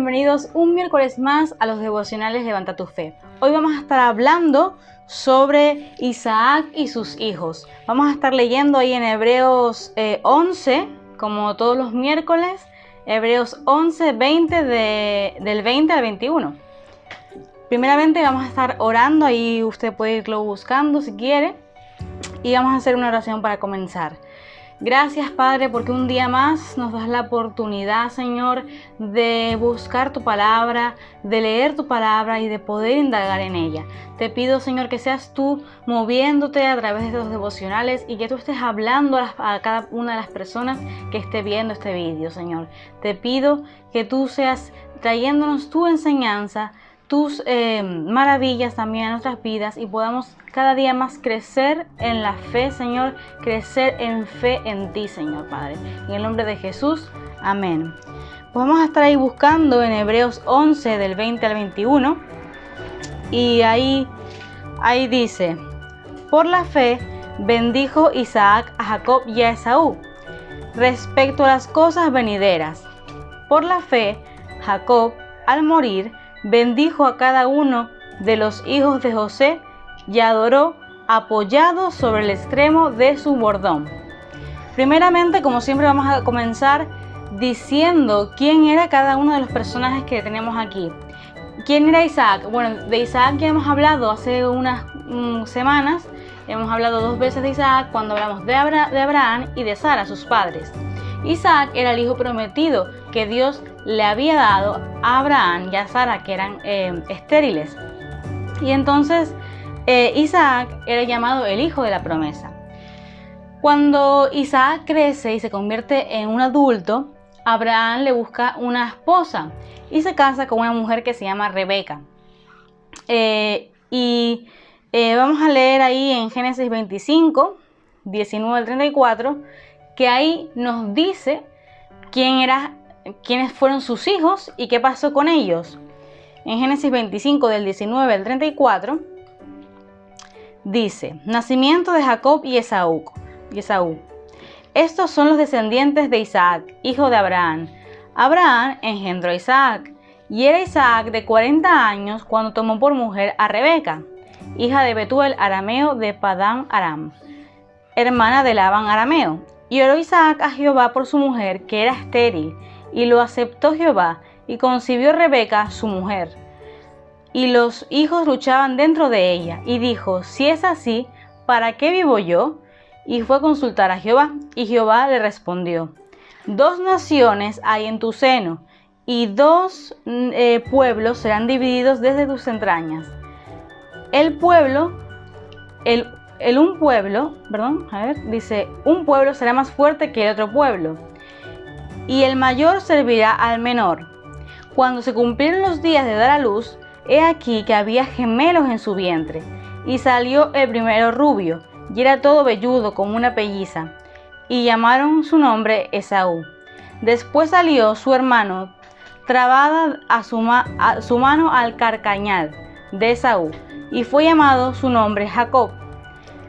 bienvenidos un miércoles más a los devocionales Levanta tu Fe. Hoy vamos a estar hablando sobre Isaac y sus hijos. Vamos a estar leyendo ahí en Hebreos 11, como todos los miércoles, Hebreos 11, 20 del 20 al 21. Primeramente vamos a estar orando, ahí usted puede irlo buscando si quiere, y vamos a hacer una oración para comenzar. Gracias, Padre, porque un día más nos das la oportunidad, Señor, de buscar tu palabra, de leer tu palabra y de poder indagar en ella. Te pido, Señor, que seas tú moviéndote a través de estos devocionales y que tú estés hablando a cada una de las personas que esté viendo este vídeo, Señor. Te pido que tú seas trayéndonos tu enseñanza, tus maravillas también a nuestras vidas y podamos cada día más crecer en la fe, Señor, crecer en fe en ti, Señor Padre. En el nombre de Jesús, amén. Pues vamos a estar ahí buscando en Hebreos 11 del 20 al 21 y ahí dice: por la fe bendijo Isaac a Jacob y a Esaú respecto a las cosas venideras. Por la fe Jacob, al morir, bendijo a cada uno de los hijos de José y adoró apoyado sobre el extremo de su bordón. Primeramente, como siempre, vamos a comenzar diciendo quién era cada uno de los personajes que tenemos aquí. ¿Quién era Isaac? Bueno, de Isaac ya hemos hablado hace unas semanas. Hemos hablado 2 veces de Isaac cuando hablamos de Abraham y de Sara, sus padres. Isaac era el hijo prometido que Dios le había dado a Abraham y a Sara, que eran estériles. Y entonces Isaac era llamado el hijo de la promesa. Cuando Isaac crece y se convierte en un adulto, Abraham le busca una esposa y se casa con una mujer que se llama Rebeca. Vamos a leer ahí en Génesis 25, 19 al 34, que ahí nos dice quiénes fueron sus hijos y qué pasó con ellos. En Génesis 25 del 19 al 34 dice: nacimiento de Jacob y Esaú. Estos son los descendientes de Isaac, hijo de Abraham. Abraham engendró a Isaac, y era Isaac de 40 años cuando tomó por mujer a Rebeca, hija de Betuel arameo de Padán Aram, hermana de Labán arameo. Y oró Isaac a Jehová por su mujer, que era estéril, y lo aceptó Jehová, y concibió Rebeca, su mujer. Y los hijos luchaban dentro de ella, y dijo: si es así, ¿para qué vivo yo? Y fue a consultar a Jehová, y Jehová le respondió: 2 naciones hay en tu seno, y 2 pueblos serán divididos desde tus entrañas. Un pueblo será más fuerte que el otro pueblo, y el mayor servirá al menor. Cuando se cumplieron los días de dar a luz, he aquí que había gemelos en su vientre, y salió el primero rubio, y era todo velludo como una pelliza, y llamaron su nombre Esaú. Después salió su hermano, trabada a su mano al carcañal de Esaú, y fue llamado su nombre Jacob.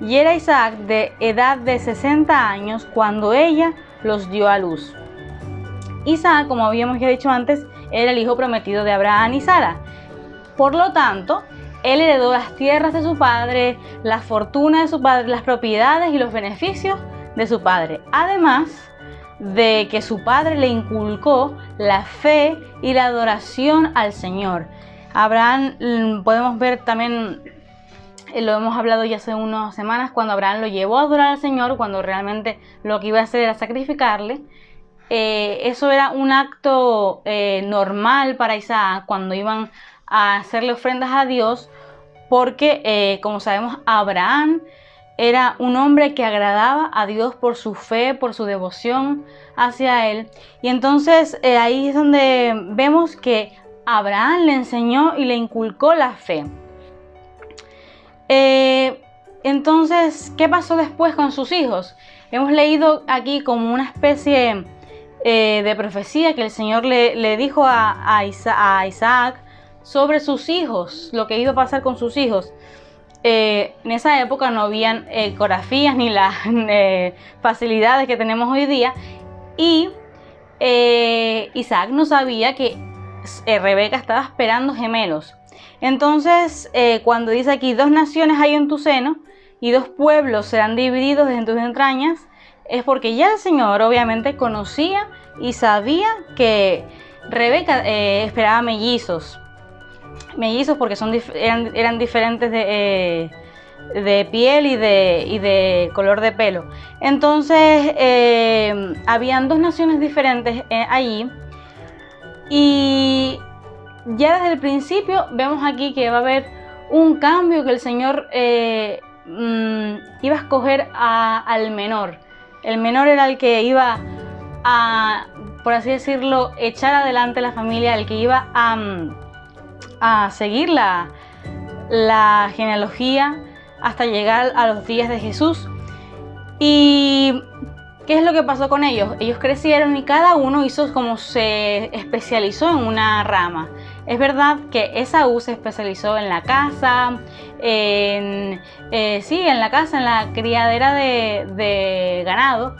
Y era Isaac de edad de 60 años cuando ella los dio a luz. Isaac, como habíamos ya dicho antes, era el hijo prometido de Abraham y Sara. Por lo tanto, él heredó las tierras de su padre, la fortuna de su padre, las propiedades y los beneficios de su padre. Además de que su padre le inculcó la fe y la adoración al Señor. Abraham, podemos ver también, lo hemos hablado ya hace unas semanas, cuando Abraham lo llevó a adorar al Señor, cuando realmente lo que iba a hacer era sacrificarle. Eso era un acto normal para Isaac cuando iban a hacerle ofrendas a Dios, porque como sabemos, Abraham era un hombre que agradaba a Dios por su fe, por su devoción hacia él. Y entonces ahí es donde vemos que Abraham le enseñó y le inculcó la fe. Entonces, ¿qué pasó después con sus hijos? Hemos leído aquí como una especie de profecía que el Señor le dijo a Isaac sobre sus hijos, lo que iba a pasar con sus hijos. En esa época no habían ecografías ni las facilidades que tenemos hoy día, y Isaac no sabía que Rebeca estaba esperando gemelos. Entonces, cuando dice aquí, 2 naciones hay en tu seno y 2 pueblos serán divididos en tus entrañas, es porque ya el Señor obviamente conocía y sabía que Rebeca esperaba mellizos porque eran diferentes de piel y de color de pelo. Entonces habían 2 naciones diferentes allí, y ya desde el principio vemos aquí que va a haber un cambio, que el Señor iba a escoger al menor. El menor era el que iba a, por así decirlo, echar adelante la familia, el que iba a seguir la genealogía hasta llegar a los días de Jesús. ¿Y qué es lo que pasó con ellos? Ellos crecieron y cada uno hizo como se especializó en una rama. Es verdad que Esaú se especializó en la caza, en la criadera de ganado,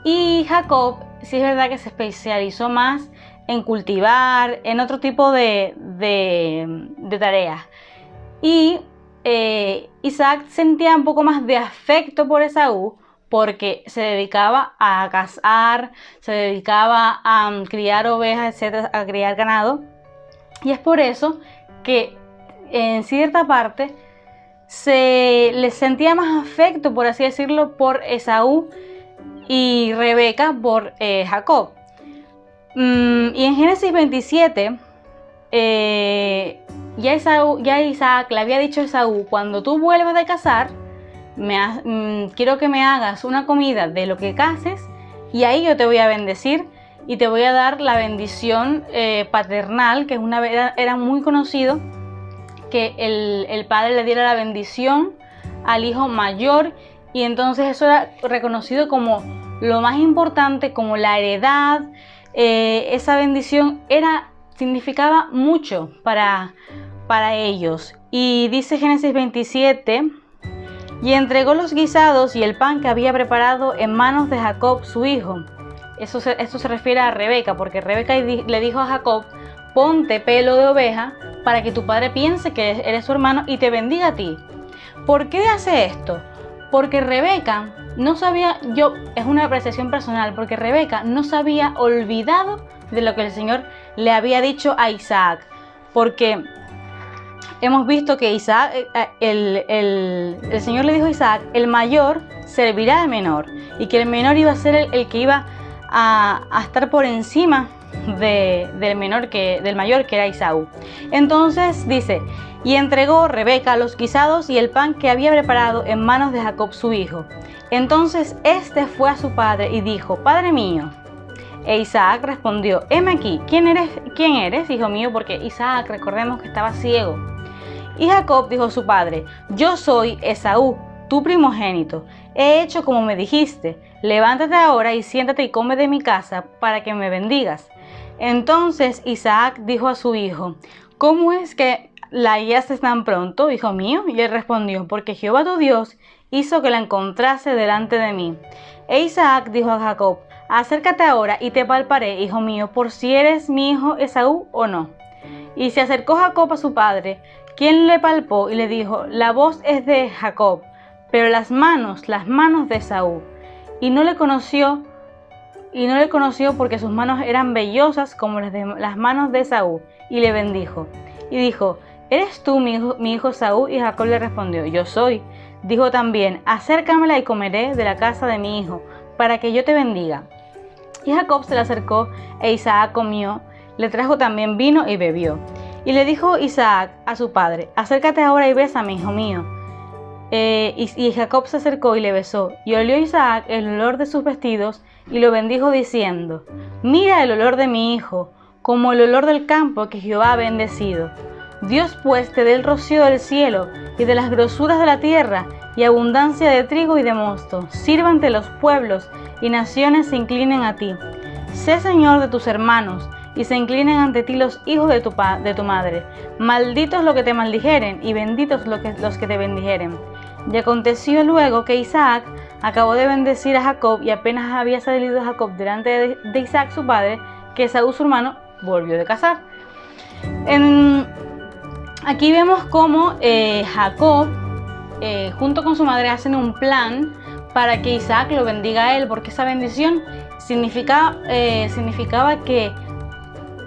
y Jacob sí es verdad que se especializó más en cultivar, en otro tipo de tareas. Y Isaac sentía un poco más de afecto por Esaú, porque se dedicaba a cazar, se dedicaba a criar ovejas, etcétera, a criar ganado. Y es por eso que en cierta parte se le sentía más afecto, por así decirlo, por Esaú, y Rebeca por Jacob. Y en Génesis 27, ya Isaac le había dicho a Esaú: cuando tú vuelvas de cazar, quiero que me hagas una comida de lo que caces, y ahí yo te voy a bendecir y te voy a dar la bendición paternal, que era muy conocido que el padre le diera la bendición al hijo mayor, y entonces eso era reconocido como lo más importante, como la heredad. Esa bendición significaba mucho para ellos. Y dice Génesis 27: y entregó los guisados y el pan que había preparado en manos de Jacob su hijo. Esto se refiere a Rebeca, porque Rebeca le dijo a Jacob: ponte pelo de oveja para que tu padre piense que eres su hermano y te bendiga a ti. ¿Por qué hace esto? Porque Rebeca no sabía, es una apreciación personal, porque Rebeca no se había olvidado de lo que el Señor le había dicho a Isaac. Porque hemos visto que Isaac, el Señor le dijo a Isaac: el mayor servirá al menor, y que el menor iba a ser el que iba a estar por encima del mayor, que era Esaú. Entonces dice: y entregó Rebeca los guisados y el pan que había preparado en manos de Jacob su hijo. Entonces este fue a su padre y dijo: Padre mío. E Isaac respondió: heme aquí. ¿Quién eres, hijo mío? Porque Isaac, recordemos que estaba ciego. Y Jacob dijo a su padre: yo soy Esaú, tu primogénito. He hecho como me dijiste. Levántate ahora y siéntate y come de mi casa para que me bendigas. Entonces Isaac dijo a su hijo: ¿cómo es que la hallaste tan pronto, hijo mío? Y él respondió: porque Jehová tu Dios hizo que la encontrase delante de mí. E Isaac dijo a Jacob: acércate ahora y te palparé, hijo mío, por si eres mi hijo Esaú o no. Y se acercó Jacob a su padre, quien le palpó y le dijo: la voz es de Jacob, pero las manos de Esaú. Y no le conoció porque sus manos eran vellosas como las manos de Esaú, y le bendijo. Y dijo: ¿eres tú mi hijo Esaú? Y Jacob le respondió: yo soy. Dijo también: acércamela y comeré de la casa de mi hijo, para que yo te bendiga. Y Jacob se le acercó, e Isaac comió, le trajo también vino y bebió. Y le dijo Isaac a su padre: acércate ahora y bésame, hijo mío. Y Jacob se acercó y le besó, y olió Isaac el olor de sus vestidos, y lo bendijo diciendo: mira el olor de mi hijo, como el olor del campo que Jehová ha bendecido. Dios pues te dé el rocío del cielo, y de las grosuras de la tierra, y abundancia de trigo y de mosto. Sírvante los pueblos, y naciones se inclinen a ti. Sé señor de tus hermanos, y se inclinen ante ti los hijos de tu madre. Malditos los que te maldijeren, y benditos los que te bendijeren. Y aconteció luego que Isaac acabó de bendecir a Jacob, y apenas había salido Jacob delante de Isaac su padre, que Esaú su hermano volvió de cazar. Aquí vemos cómo Jacob, junto con su madre, hacen un plan para que Isaac lo bendiga a él, porque esa bendición significaba que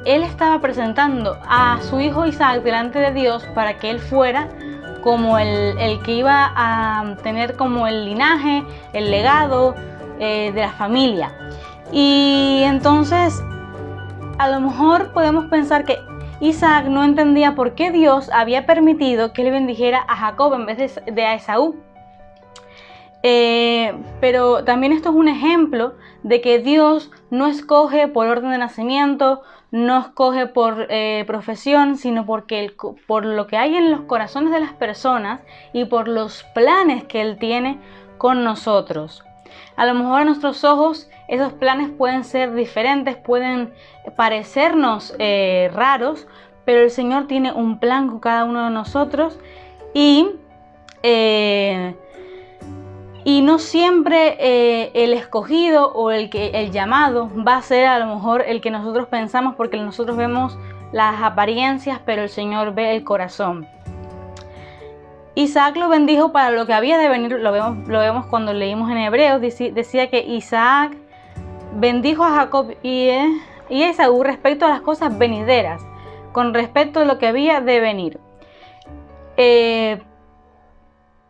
él estaba presentando a su hijo Isaac delante de Dios para que él fuera como el que iba a tener como el linaje, el legado de la familia. Y entonces a lo mejor podemos pensar que Isaac no entendía por qué Dios había permitido que él bendijera a Jacob en vez de a Esaú. Pero también esto es un ejemplo de que Dios no escoge por orden de nacimiento, no escoge por profesión, sino por lo que hay en los corazones de las personas y por los planes que Él tiene con nosotros. A lo mejor a nuestros ojos esos planes pueden ser diferentes, pueden parecernos raros, pero el Señor tiene un plan con cada uno de nosotros y no siempre el escogido o el llamado va a ser a lo mejor el que nosotros pensamos, porque nosotros vemos las apariencias, pero el Señor ve el corazón. Isaac lo bendijo para lo que había de venir, lo vemos cuando leímos en Hebreos, decía que Isaac bendijo a Jacob y a Esaú respecto a las cosas venideras, con respecto a lo que había de venir.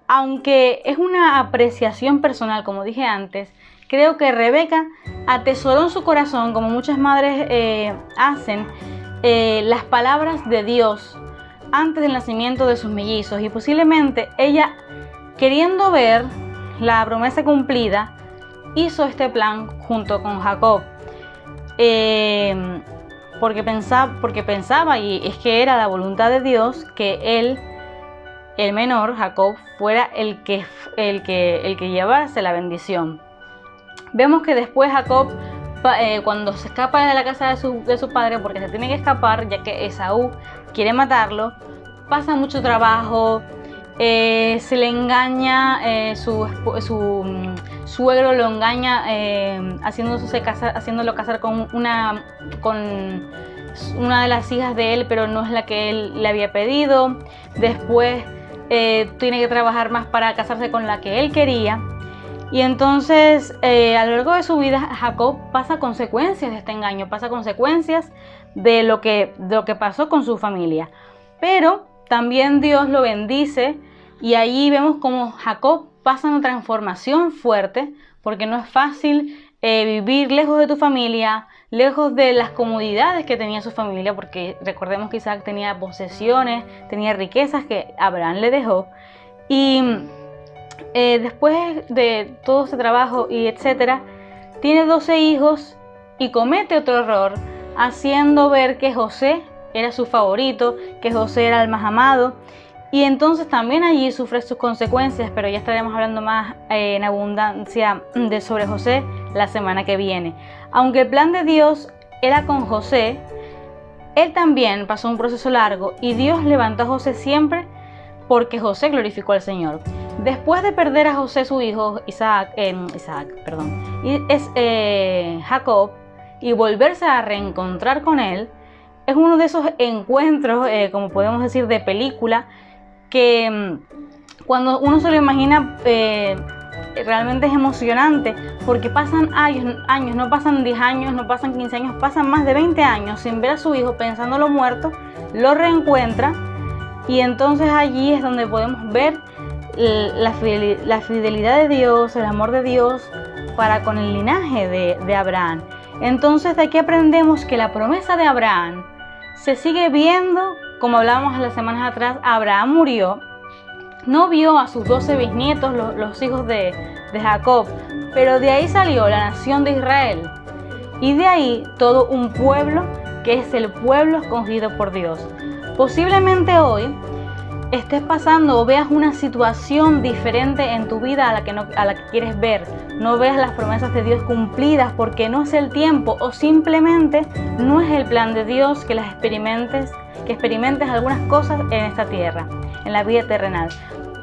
Aunque es una apreciación personal, como dije antes, creo que Rebeca atesoró en su corazón, como muchas madres hacen, las palabras de Dios antes del nacimiento de sus mellizos, y posiblemente ella, queriendo ver la promesa cumplida, hizo este plan junto con Jacob, porque pensaba, y es que era la voluntad de Dios, que él, el menor, Jacob, fuera el que llevase la bendición. Vemos que después Jacob, cuando se escapa de la casa de su padre, porque se tiene que escapar ya que Esaú quiere matarlo, pasa mucho trabajo, se le engaña, su suegro lo engaña haciéndolo casar con una de las hijas de él, pero no es la que él le había pedido. Después tiene que trabajar más para casarse con la que él quería. Y entonces a lo largo de su vida Jacob pasa consecuencias de este engaño, pasa consecuencias de lo que pasó con su familia. Pero también Dios lo bendice, y allí vemos como Jacob pasa una transformación fuerte, porque no es fácil vivir lejos de tu familia, lejos de las comodidades que tenía su familia, porque recordemos que Isaac tenía posesiones, tenía riquezas que Abraham le dejó. Y después de todo este trabajo y etcétera, tiene 12 hijos y comete otro error, haciendo ver que José era su favorito, que José era el más amado, y entonces también allí sufre sus consecuencias, pero ya estaremos hablando más en abundancia sobre José la semana que viene. Aunque el plan de Dios era con José, él también pasó un proceso largo, y Dios levantó a José siempre porque José glorificó al Señor. Después de perder a José, su hijo Jacob, y volverse a reencontrar con él, es uno de esos encuentros, como podemos decir, de película, que cuando uno se lo imagina realmente es emocionante, porque pasan años, no pasan 10 años, no pasan 15 años, pasan más de 20 años sin ver a su hijo, pensándolo muerto, lo reencuentra, y entonces allí es donde podemos ver la fidelidad de Dios, el amor de Dios para con el linaje de Abraham. Entonces de aquí aprendemos que la promesa de Abraham se sigue viendo, como hablábamos las semanas atrás. Abraham murió, no vio a sus 12 bisnietos, los hijos de Jacob, pero de ahí salió la nación de Israel, y de ahí todo un pueblo que es el pueblo escogido por Dios. Posiblemente hoy estés pasando o veas una situación diferente en tu vida a la que quieres ver, no veas las promesas de Dios cumplidas porque no es el tiempo, o simplemente no es el plan de Dios que experimentes algunas cosas en esta tierra, en la vida terrenal.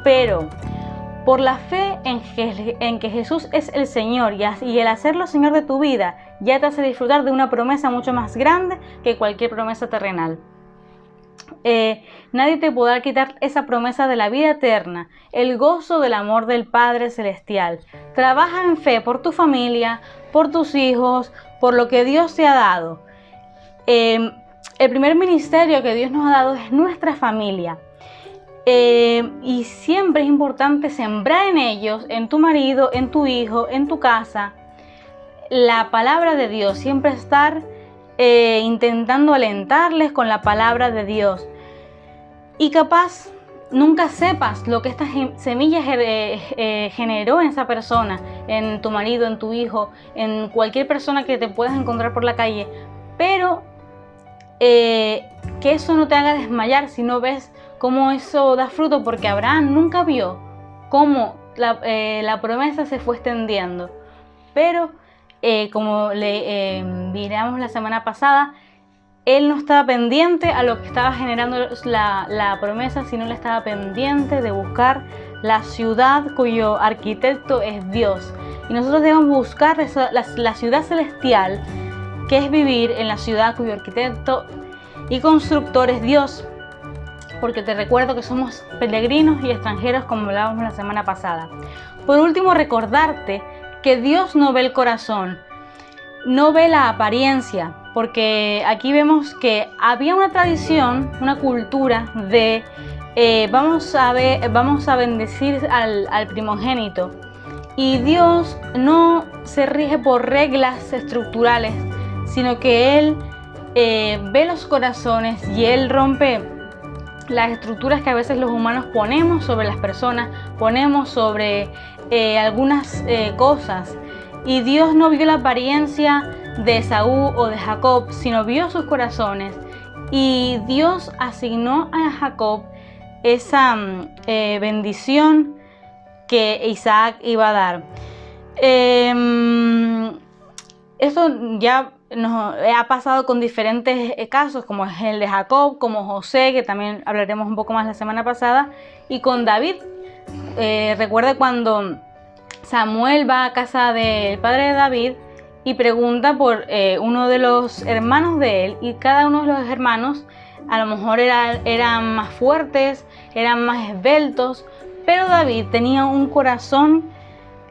Pero por la fe en que Jesús es el Señor, y el hacerlo Señor de tu vida, ya te hace disfrutar de una promesa mucho más grande que cualquier promesa terrenal. nadie te podrá quitar esa promesa de la vida eterna, el gozo del amor del Padre Celestial. Trabaja en fe por tu familia, por tus hijos, por lo que Dios te ha dado. El primer ministerio que Dios nos ha dado es nuestra familia. Y siempre es importante sembrar en ellos, en tu marido, en tu hijo, en tu casa, la palabra de Dios. Siempre estar intentando alentarles con la palabra de Dios. Y capaz nunca sepas lo que esta semilla generó en esa persona, en tu marido, en tu hijo, en cualquier persona que te puedas encontrar por la calle. Pero que eso no te haga desmayar si no ves cómo eso da fruto, porque Abraham nunca vio cómo la promesa se fue extendiendo. Pero como le miramos la semana pasada, él no estaba pendiente a lo que estaba generando la promesa, sino le estaba pendiente de buscar la ciudad cuyo arquitecto es Dios. Y nosotros debemos buscar la ciudad celestial, que es vivir en la ciudad cuyo arquitecto y constructor es Dios. Porque te recuerdo que somos peregrinos y extranjeros, como hablábamos la semana pasada. Por último, recordarte que Dios no ve el corazón, no ve la apariencia, porque aquí vemos que había una tradición, una cultura de vamos a bendecir al primogénito, y Dios no se rige por reglas estructurales, sino que Él ve los corazones y Él rompe las estructuras que a veces los humanos ponemos sobre las personas, ponemos sobre algunas cosas. Y Dios no vio la apariencia de Esaú o de Jacob, sino vio sus corazones. Y Dios asignó a Jacob esa bendición que Isaac iba a dar. Esto ya nos ha pasado con diferentes casos, como es el de Jacob, como José, que también hablaremos un poco más la semana pasada, y con David. Recuerda cuando Samuel va a casa del padre de David y pregunta por uno de los hermanos de él, y cada uno de los hermanos a lo mejor eran más fuertes, eran más esbeltos, pero David tenía un corazón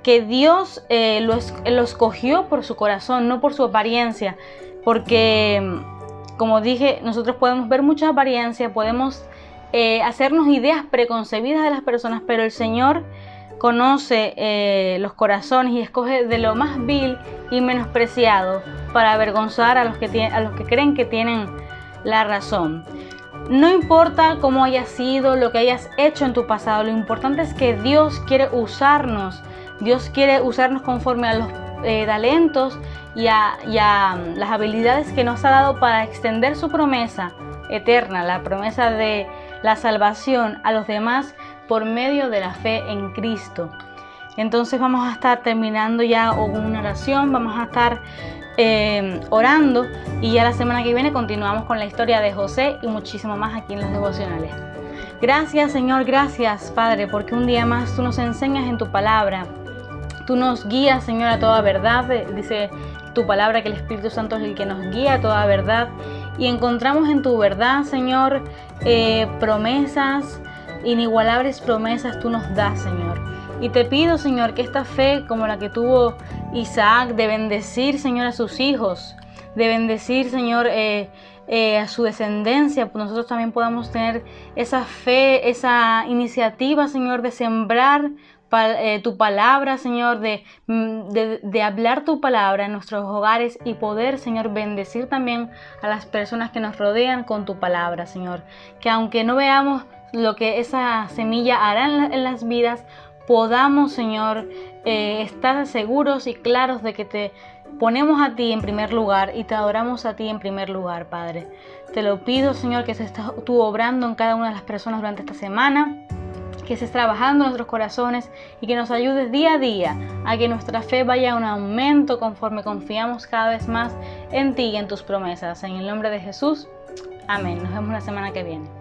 que Dios lo escogió por su corazón, no por su apariencia, porque como dije, nosotros podemos ver mucha apariencia, podemos hacernos ideas preconcebidas de las personas, pero el Señor conoce los corazones y escoge de lo más vil y menospreciado para avergonzar a los que creen que tienen la razón. No importa cómo haya sido, lo que hayas hecho en tu pasado, lo importante es que Dios quiere usarnos. Dios quiere usarnos conforme a los talentos y a las habilidades que nos ha dado para extender su promesa eterna, la promesa de la salvación a los demás por medio de la fe en Cristo. Entonces vamos a estar terminando ya con una oración, vamos a estar orando, y ya la semana que viene continuamos con la historia de José y muchísimo más aquí en los devocionales. Gracias, Señor, gracias, Padre, porque un día más tú nos enseñas en tu palabra. Tú nos guías, Señor, a toda verdad. Dice tu palabra que el Espíritu Santo es el que nos guía a toda verdad. Y encontramos en tu verdad, Señor, promesas, inigualables promesas tú nos das, Señor. Y te pido, Señor, que esta fe como la que tuvo Isaac, de bendecir, Señor, a sus hijos, de bendecir, Señor, a su descendencia, pues nosotros también podamos tener esa fe, esa iniciativa, Señor, de sembrar tu palabra, Señor, de hablar tu palabra en nuestros hogares y poder, Señor, bendecir también a las personas que nos rodean con tu palabra, Señor. Que aunque no veamos lo que esa semilla hará en las vidas, podamos, Señor, estar seguros y claros de que te ponemos a ti en primer lugar y te adoramos a ti en primer lugar, Padre. Te lo pido, Señor, que estés tú obrando en cada una de las personas durante esta semana, que estés trabajando en nuestros corazones y que nos ayudes día a día a que nuestra fe vaya a un aumento conforme confiamos cada vez más en ti y en tus promesas. En el nombre de Jesús, amén. Nos vemos la semana que viene.